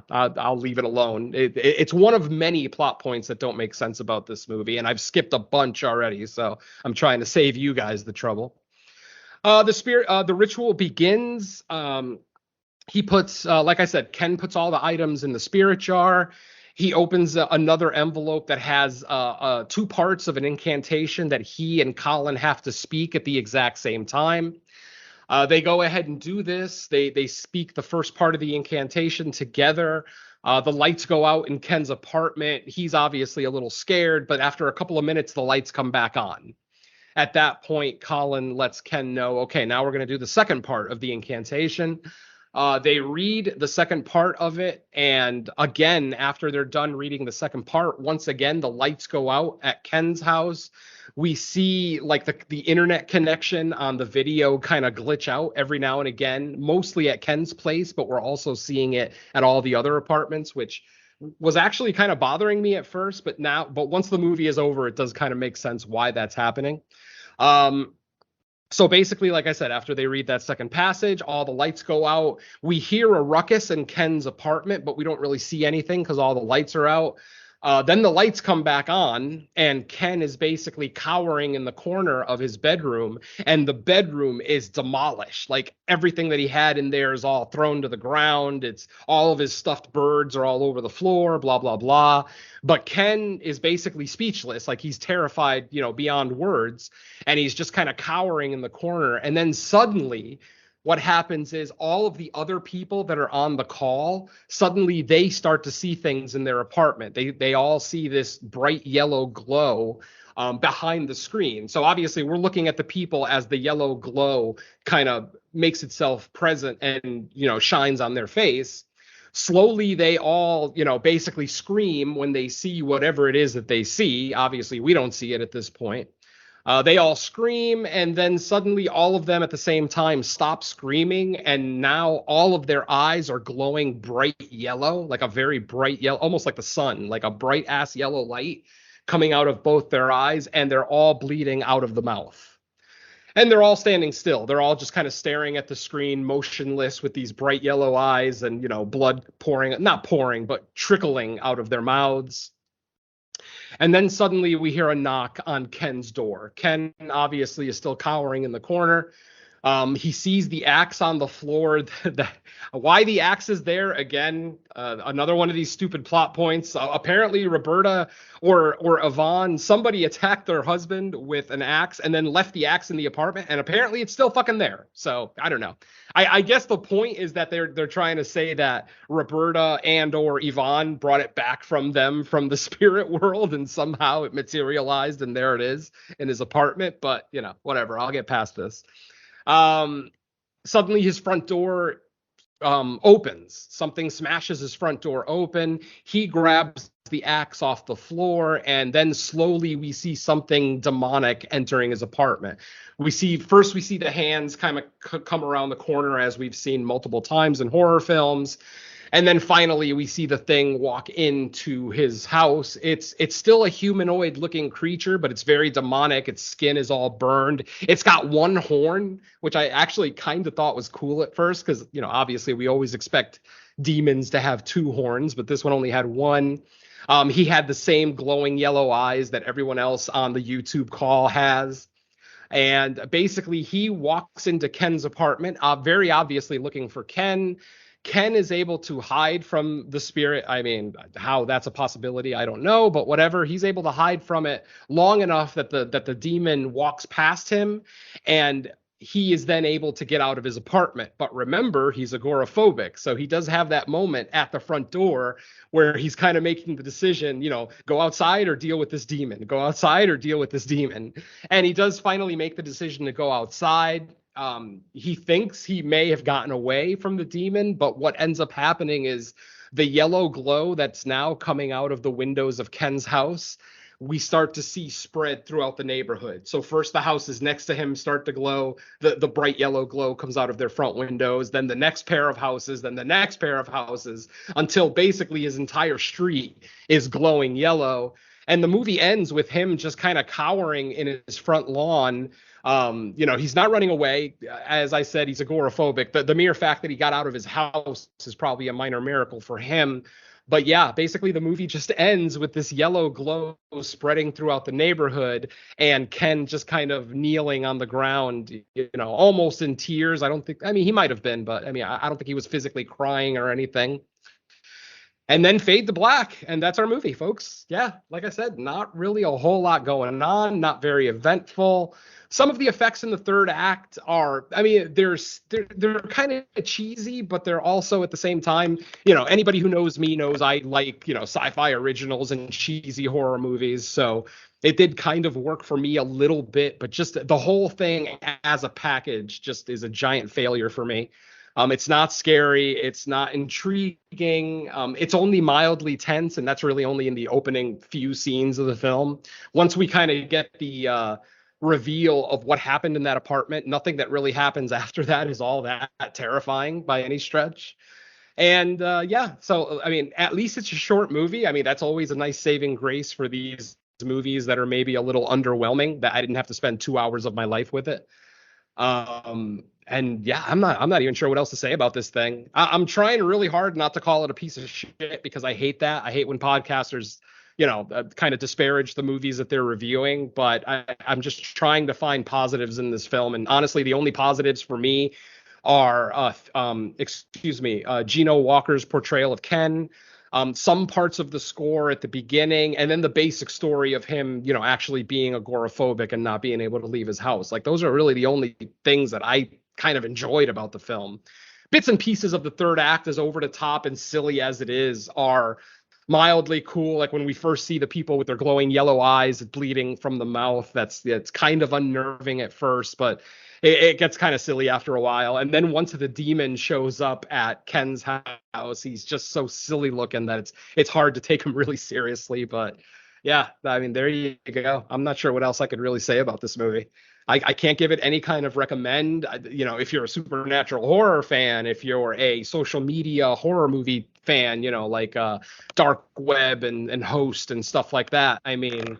I'll leave it alone. It's one of many plot points that don't make sense about this movie, and I've skipped a bunch already, so I'm trying to save you guys the trouble. The ritual begins. He puts, like I said, Ken puts all the items in the spirit jar. He opens another envelope that has 2 parts of an incantation that he and Colin have to speak at the exact same time. They go ahead and do this. They speak the first part of the incantation together. The lights go out in Ken's apartment. He's obviously a little scared, but after a couple of minutes, the lights come back on. at that point, Colin lets Ken know, okay, now we're going to do the second part of the incantation. They read the second part of it, and again, after they're done reading the second part, once again, the lights go out at Ken's house. We see like the internet connection on the video kind of glitch out every now and again, mostly at Ken's place, but we're also seeing it at all the other apartments, which was actually kind of bothering me at first, but once the movie is over, it does kind of make sense why that's happening. So basically, like I said, after they read that second passage, all the lights go out. We hear a ruckus in Ken's apartment, but we don't really see anything because all the lights are out. Then the lights come back on, and Ken is basically cowering in the corner of his bedroom, and the bedroom is demolished. Like everything that he had in there is all thrown to the ground. It's all of his stuffed birds are all over the floor, blah, blah, blah. But Ken is basically speechless, like he's terrified, beyond words, and he's just kind of cowering in the corner. And then suddenly what happens is all of the other people that are on the call, suddenly they start to see things in their apartment. They all see this bright yellow glow behind the screen. So obviously we're looking at the people as the yellow glow kind of makes itself present and, shines on their face. Slowly, they all, basically scream when they see whatever it is that they see. Obviously, we don't see it at this point. They all scream, and then suddenly all of them at the same time stop screaming, and now all of their eyes are glowing bright yellow, like a very bright yellow, almost like the sun, like a bright ass yellow light coming out of both their eyes, and they're all bleeding out of the mouth. And they're all standing still. They're all just kind of staring at the screen, motionless with these bright yellow eyes and, blood pouring, not pouring, but trickling out of their mouths. And then suddenly we hear a knock on Ken's door. Ken obviously is still cowering in the corner. He sees the axe on the floor. Why the axe is there, again, another one of these stupid plot points. Apparently Roberta or Aaaaand, somebody attacked their husband with an axe and then left the axe in the apartment, and apparently it's still fucking there. So I don't know. I guess the point is that they're trying to say that Roberta and or Aaaaand brought it back from them from the spirit world, and somehow it materialized, and there it is in his apartment. But whatever, I'll get past this. Suddenly his front door opens. Something smashes his front door open. He grabs the axe off the floor, and then slowly we see something demonic entering his apartment. We see the hands kind of come around the corner, as we've seen multiple times in horror films. And then finally, we see the thing walk into his house. It's still a humanoid looking creature, but it's very demonic. Its skin is all burned. It's got one horn, which I actually kind of thought was cool at first, because, obviously we always expect demons to have two horns, but this one only had one. He had the same glowing yellow eyes that everyone else on the YouTube call has. And basically he walks into Ken's apartment, very obviously looking for Ken. Ken is able to hide from the spirit. I mean, how that's a possibility, I don't know, but whatever. He's able to hide from it long enough that the demon walks past him, and he is then able to get out of his apartment. But remember, he's agoraphobic, so he does have that moment at the front door where he's kind of making the decision, go outside or deal with this demon, go outside or deal with this demon. And he does finally make the decision to go outside. He thinks he may have gotten away from the demon, but what ends up happening is the yellow glow that's now coming out of the windows of Ken's house, we start to see spread throughout the neighborhood. So first the houses next to him start to glow. The bright yellow glow comes out of their front windows. Then the next pair of houses, then the next pair of houses, until basically his entire street is glowing yellow. And the movie ends with him just kind of cowering in his front lawn. He's not running away. As I said, he's agoraphobic. The mere fact that he got out of his house is probably a minor miracle for him. But yeah, basically the movie just ends with this yellow glow spreading throughout the neighborhood, and Ken just kind of kneeling on the ground, almost in tears. He might have been, but I don't think he was physically crying or anything. and then fade to black, and that's our movie, folks. Yeah, like I said, not really a whole lot going on, not very eventful. Some of the effects in the third act are, I mean, they're kind of cheesy, but they're also at the same time, anybody who knows me knows I like, sci-fi originals and cheesy horror movies. So it did kind of work for me a little bit, but just the whole thing as a package just is a giant failure for me. It's not scary. It's not intriguing. It's only mildly tense, and that's really only in the opening few scenes of the film. Once we kind of get the reveal of what happened in that apartment, nothing that really happens after that is all that terrifying by any stretch. And so I mean, at least it's a short movie. I mean, that's always a nice saving grace for these movies that are maybe a little underwhelming, that I didn't have to spend 2 hours of my life with it. And yeah, I'm not even sure what else to say about this thing. I'm trying really hard not to call it a piece of shit, because I hate that. I hate when podcasters, kind of disparage the movies that they're reviewing, but I'm just trying to find positives in this film. And honestly, the only positives for me are, Gino Walker's portrayal of Ken, some parts of the score at the beginning, and then the basic story of him, actually being agoraphobic and not being able to leave his house. Like, those are really the only things that I kind of enjoyed about the film. Bits and pieces of the third act, as over the top and silly as it is, are mildly cool. Like when we first see the people with their glowing yellow eyes bleeding from the mouth, that's kind of unnerving at first, but it gets kind of silly after a while. And then once the demon shows up at Ken's house, he's just so silly looking that it's hard to take him really seriously. But yeah, I mean, there you go. I'm not sure what else I could really say about this movie. I can't give it any kind of recommend. If you're a supernatural horror fan, if you're a social media horror movie fan, like Dark Web and Host and stuff like that, I mean,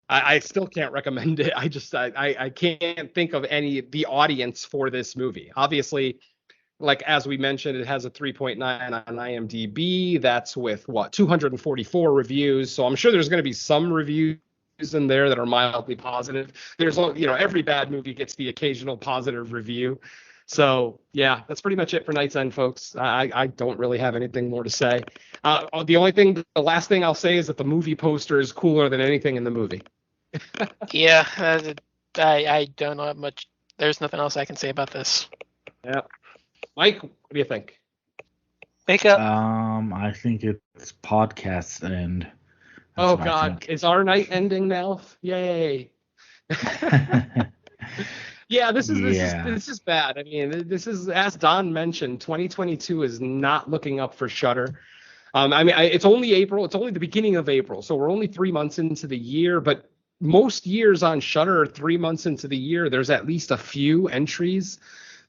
I still can't recommend it. I can't think of the audience for this movie. Obviously, like as we mentioned, it has a 3.9 on IMDb. That's with 244 reviews. So I'm sure there's going to be some reviews in there that are mildly positive. There's, every bad movie gets the occasional positive review. So yeah, that's pretty much it for Night's End, folks. I don't really have anything more to say. The last thing I'll say is that the movie poster is cooler than anything in the movie. Yeah, I don't know much. There's nothing else I can say about this. Yeah. Mike, what do you think? Makeup. I think it's podcast end. Oh God, is our night ending now? Yay! Yeah, this is bad. I mean, this is, as Don mentioned, 2022 is not looking up for Shudder. It's only April. It's only the beginning of April, so we're only 3 months into the year. But most years on Shudder, 3 months into the year, there's at least a few entries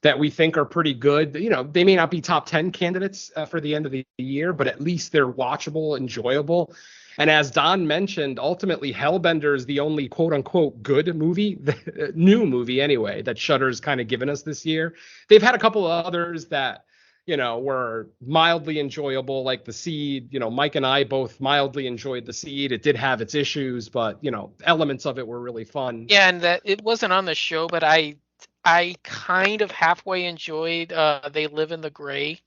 that we think are pretty good. They may not be top 10 candidates for the end of the year, but at least they're watchable, enjoyable. And as Don mentioned, ultimately Hellbender is the only quote unquote good movie, new movie anyway, that Shudder's kind of given us this year. They've had a couple of others that, were mildly enjoyable, like The Seed. Mike and I both mildly enjoyed The Seed. It did have its issues, but, elements of it were really fun. Yeah, and that it wasn't on the show, but I kind of halfway enjoyed They Live in the Gray.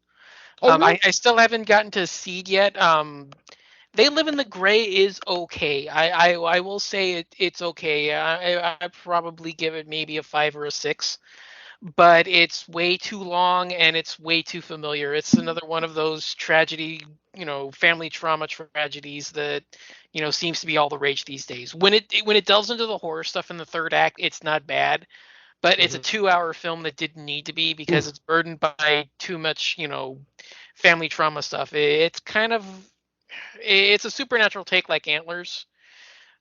Oh, really? I still haven't gotten to Seed yet. They Live in the Gray is okay. I will say it's okay. I probably give it maybe a 5 or a 6, but it's way too long and it's way too familiar. It's another one of those tragedy, family trauma tragedies that, seems to be all the rage these days. When it delves into the horror stuff in the third act, it's not bad, but it's a 2-hour film that didn't need to be, because it's burdened by too much, family trauma stuff. It's a supernatural take like Antlers.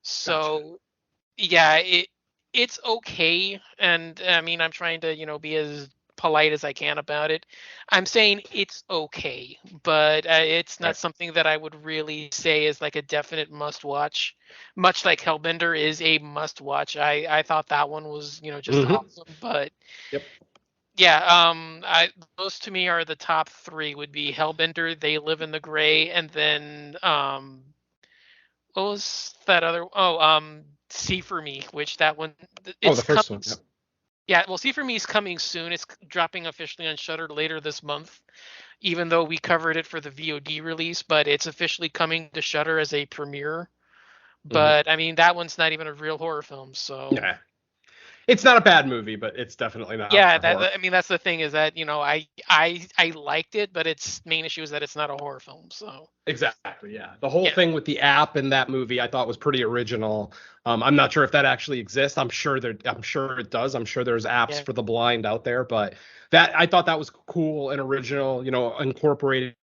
So yeah, it's okay. And I mean, I'm trying to, be as polite as I can about it. I'm saying it's okay, but it's not something that I would really say is like a definite must watch, much like Hellbender is a must watch. I thought that one was, just awesome, but yeah, those to me are the top 3. Would be Hellbender, They Live in the Gray, and then what was that other? See for Me, which that one. The first one. Yeah, well, See for Me is coming soon. It's dropping officially on Shudder later this month. even though we covered it for the VOD release, but it's officially coming to Shudder as a premiere. But I mean, that one's not even a real horror film, so Yeah. It's not a bad movie, but it's definitely not. yeah. a horror. I mean, that's the thing is that I liked it, but its main issue is that it's not a horror film. So Exactly, yeah. The whole thing with the app in that movie I thought was pretty original. I'm not sure if that actually exists. I'm sure it does. I'm sure there's apps for the blind out there, but that I thought that was cool and original, incorporating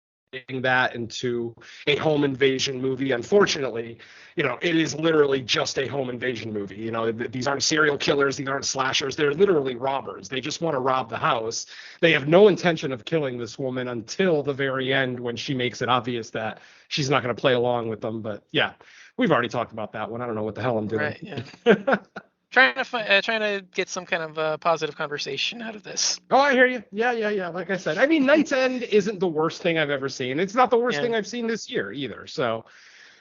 that into a home invasion movie. Unfortunately, it is literally just a home invasion movie. These aren't serial killers, these aren't slashers, they're literally robbers. They just want to rob the house. They have no intention of killing this woman until the very end, when she makes it obvious that she's not going to play along with them. But yeah, we've already talked about that one. I don't know what the hell I'm doing. right, yeah. trying to get some kind of positive conversation out of this. Oh, I hear you. Yeah. Like I said, I mean, Night's End isn't the worst thing I've ever seen. It's not the worst thing I've seen this year either. So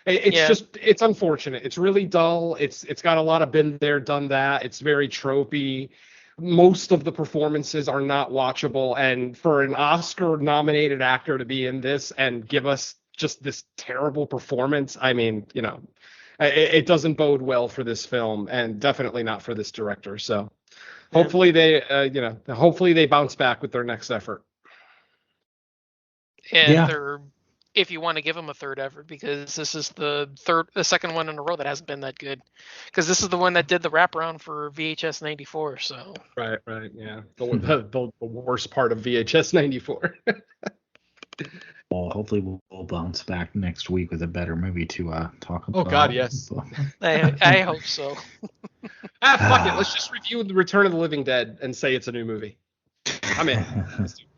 it's unfortunate. It's really dull. It's got a lot of been there, done that. It's very tropey. Most of the performances are not watchable. And for an Oscar-nominated actor to be in this and give us just this terrible performance, I mean, it doesn't bode well for this film, and definitely not for this director. So hopefully they bounce back with their next effort. And if you want to give them a third effort, because this is the second one in a row that hasn't been that good, because this is the one that did the wraparound for VHS 94. So right, yeah, the worst part of VHS 94. Well, hopefully we'll bounce back next week with a better movie to talk about. Oh God, yes. I hope so. Fuck it. Let's just review The Return of the Living Dead and say it's a new movie. I'm in.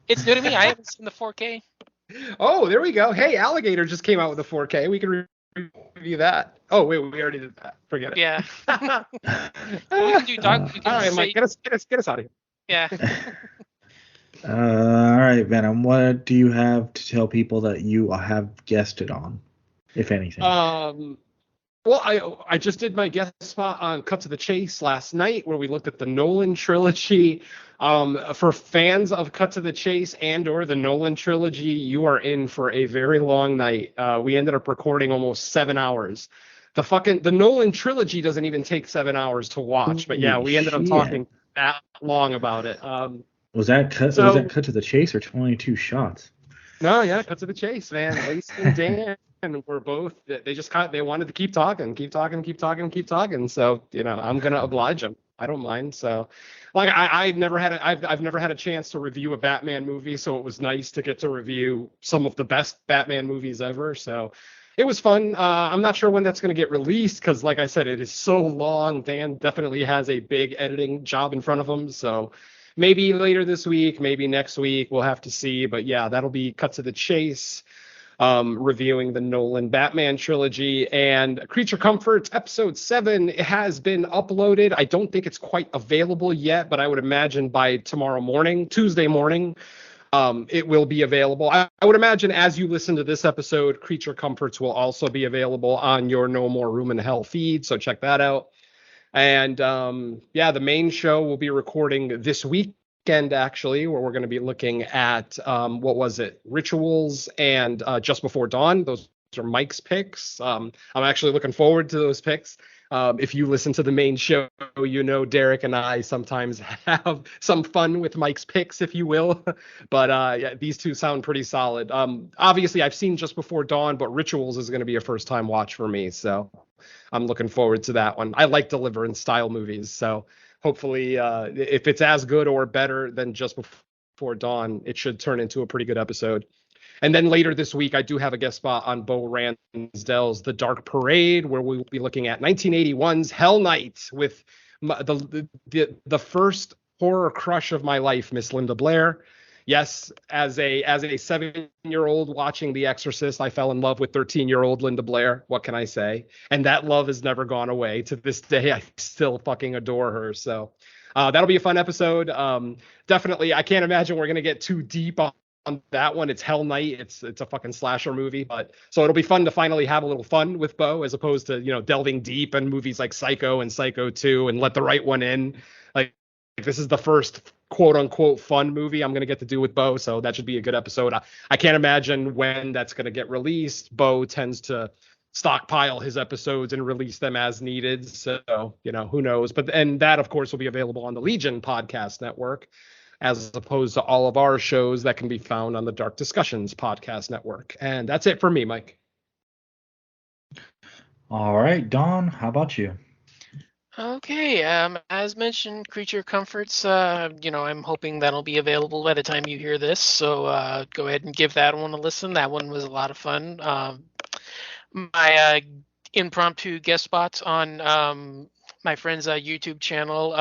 It's new to me. I haven't seen the 4K. Oh, there we go. Hey, Alligator just came out with a 4K. We can review that. Oh wait, we already did that. Forget it. Yeah. We can do dog. All right, Mike, get us out of here. Yeah. All right, Venom. What do you have to tell people that you have guested on, if anything? Well, I just did my guest spot on Cut to the Chase last night, where we looked at the Nolan trilogy. For fans of Cut to the Chase and/or the Nolan trilogy, you are in for a very long night. We ended up recording almost 7 hours. The Nolan trilogy doesn't even take 7 hours to watch, but yeah, we ended up talking that long about it. Was that Cut to the Chase or 22 Shots? No, yeah, Cut to the Chase, man. Ace and Dan were both. They wanted to keep talking. So I'm gonna oblige them. I don't mind. So, like, I've never had a chance to review a Batman movie, so it was nice to get to review some of the best Batman movies ever. So it was fun. I'm not sure when that's going to get released because, like I said, it is so long. Dan definitely has a big editing job in front of him. So maybe later this week, maybe next week, we'll have to see. But yeah, that'll be Cut to the Chase, reviewing the Nolan Batman trilogy. And Creature Comforts episode 7 has been uploaded. I don't think it's quite available yet, but I would imagine by Tuesday morning, it will be available. I would imagine as you listen to this episode, Creature Comforts will also be available on your No More Room in Hell feed. So check that out. And the main show will be recording this weekend, actually, where we're going to be looking at Rituals and Just Before Dawn. Those are Mike's picks. I'm actually looking forward to those picks. If you listen to the main show, Derek and I sometimes have some fun with Mike's picks, if you will. But these two sound pretty solid. Obviously, I've seen Just Before Dawn, but Rituals is going to be a first-time watch for me. So I'm looking forward to that one. I like Deliverance style movies, so hopefully if it's as good or better than Just Before Dawn, it should turn into a pretty good episode. And then later this week, I do have a guest spot on Bo Ransdell's The Dark Parade, where we'll be looking at 1981's Hell Night with the first horror crush of my life, Miss Linda Blair. Yes, as a 7-year-old watching The Exorcist, I fell in love with 13-year-old Linda Blair. What can I say? And that love has never gone away. To this day, I still fucking adore her. So that'll be a fun episode. Definitely, I can't imagine we're going to get too deep on that one. It's Hell Night. It's a fucking slasher movie. So it'll be fun to finally have a little fun with Bo, as opposed to, delving deep in movies like Psycho and Psycho 2 and Let the Right One In. Like, this is the first quote unquote fun movie I'm going to get to do with Bo. So that should be a good episode. I can't imagine when that's going to get released. Bo tends to stockpile his episodes and release them as needed. So, who knows? And that, of course, will be available on the Legion podcast network, as opposed to all of our shows that can be found on the Dark Discussions podcast network. And that's it for me, Mike. All right, Don, how about you? Okay, as mentioned, Creature Comforts, I'm hoping that'll be available by the time you hear this, so go ahead and give that one a listen. That one was a lot of fun. My impromptu guest spots on my friend's YouTube channel,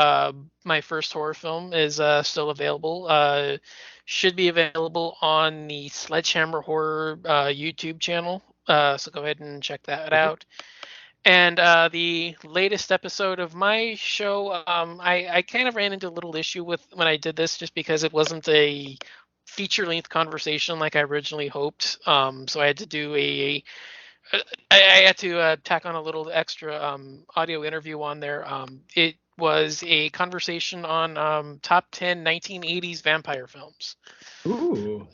my first horror film, is still available. Should be available on the Sledgehammer Horror YouTube channel, so go ahead and check that out. And the latest episode of my show, I kind of ran into a little issue with when I did this, just because it wasn't a feature-length conversation like I originally hoped. So I had to do I had to tack on a little extra audio interview on there. It was a conversation on top 10 1980s vampire films. Ooh.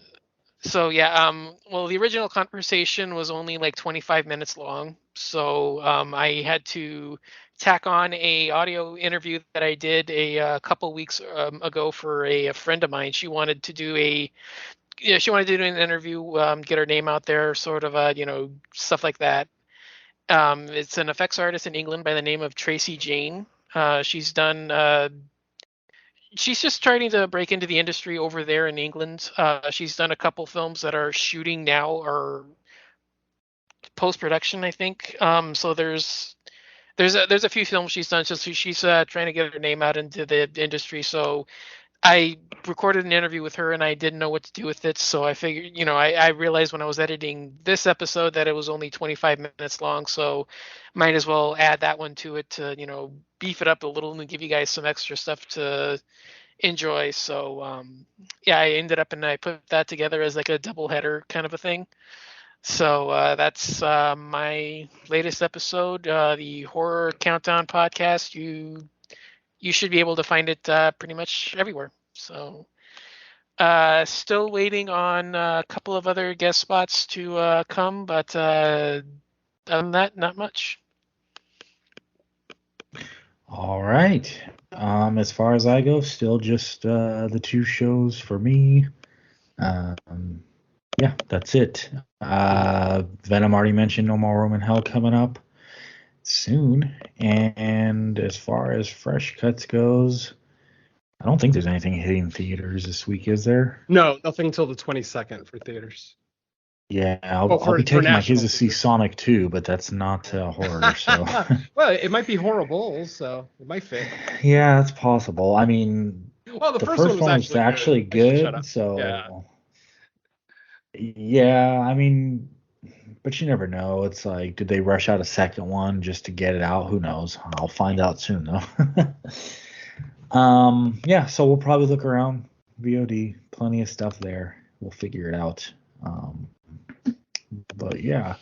So yeah, well, the original conversation was only like 25 minutes long, so I had to tack on a audio interview that I did a couple weeks ago for a friend of mine. She wanted to do an interview, get her name out there, sort of, stuff like that. It's an effects artist in England by the name of Tracy Jane. She's just trying to break into the industry over there in England. She's done a couple films that are shooting now or post-production, I think. So there's a few films she's done. So she's trying to get her name out into the industry. So I recorded an interview with her and I didn't know what to do with it. So I figured, I realized when I was editing this episode that it was only 25 minutes long. So might as well add that one to it to, beef it up a little and give you guys some extra stuff to enjoy. So, yeah, I ended up and I put that together as like a double header kind of a thing. So that's my latest episode, the Horror Countdown podcast. You should be able to find it pretty much everywhere. So still waiting on a couple of other guest spots to come, but other than that, not much. All right. As far as I go, still just the two shows for me. Yeah, that's it. Venom already mentioned No More Room in Hell coming up soon. And as far as Fresh Cuts goes, I don't think there's anything hitting theaters this week, is there? No, nothing until the 22nd for theaters. Yeah, I'll be taking my kids to see Sonic 2, but that's not horror, so. Well, it might be horrible, so it might fit. Yeah, that's possible. I mean, well, the first one was actually good, so. Yeah, I mean, but you never know. It's like, did they rush out a second one just to get it out? Who knows? I'll find out soon, though. Yeah, so we'll probably look around VOD. Plenty of stuff there. We'll figure it out. But yeah,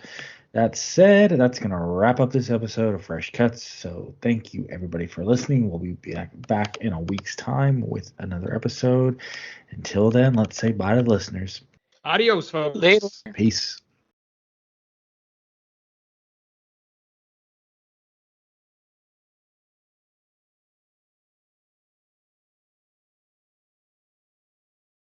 that said, that's going to wrap up this episode of Fresh Cuts. So thank you, everybody, for listening. We'll be back in a week's time with another episode. Until then, let's say bye to the listeners. Adios, folks. Later. Peace.